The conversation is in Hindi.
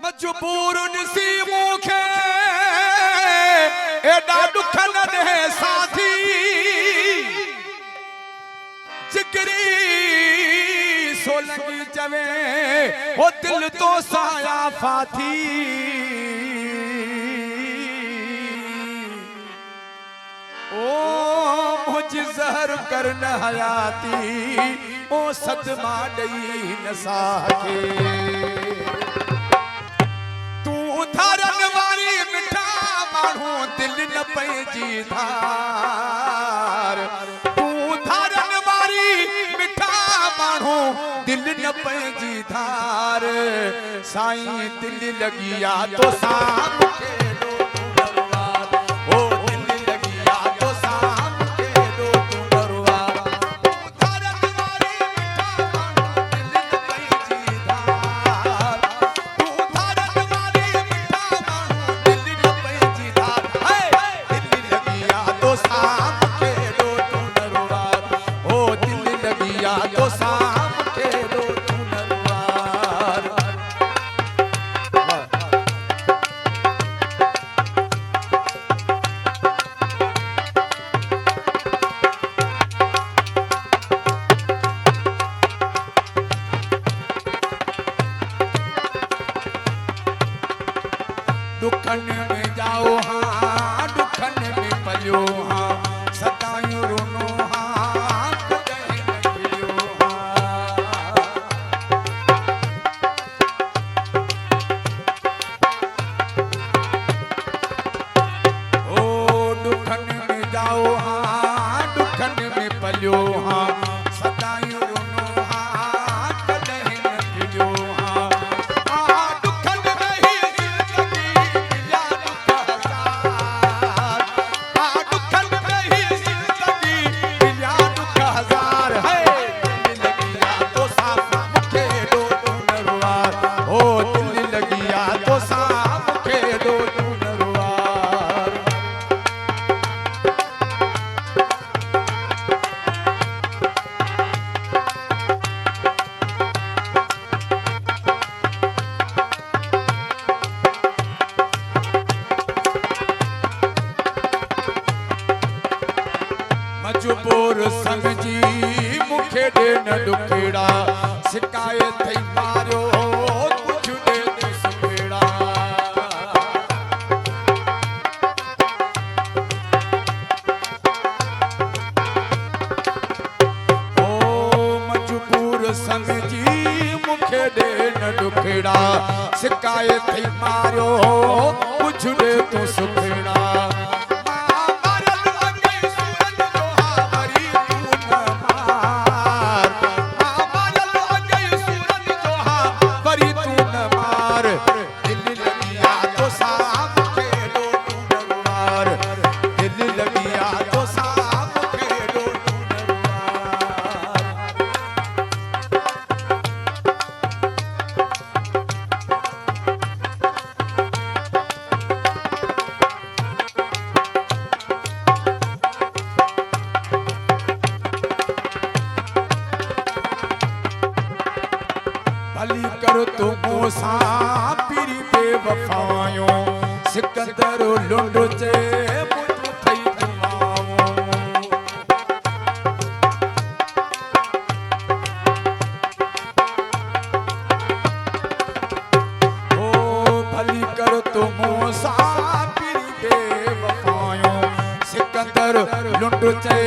मजबूर सी मूंखे एडा दुख न दे साथी जिगरी सोलंगी चवे ओ दिल तो साया फाथी ओ मुझ जहर कर न हयाती ओ सदमा दई न साके धारन वारी मिठा माण्हू दिल न पंहिंजी धार तू धारन वारी मिठा माण्हू दिल न पंहिंजी धार साईं दिल लगी आ तो साम के दो तू दरबार ओ दिल लगी आ तो साम के दो तू दरबार धारन वारी मिठा माण्हू दिल न पंहिंजी धार तू धारन तो साम के दो तू नरवार दुखन में जाओ हाँ दुखन में पलियो हाँ सतायूं रोनो हाँ कदे न खिलियो हाँ ओ दुखन में जाओ हाँ दुखन में पलियो हाँ सतायूं रोनो हाँ कदे न खिलियो हाँ मजबूर समझी मुखे दे न दुखेड़ा शिकायत थई मारियो कुछ दे तू सुखेड़ा ओ मजबूर समझी मुखे दे न दुखेड़ा शिकायत थई मारियो कुछ दे तू सुखेड़ा भली कर तू मूसा पीरी बेवफायो सिकंदर लुंड चे मुझ थई दुआओ ओ भली कर तू मूसा पीरी बेवफायो सिकंदर लुंड चे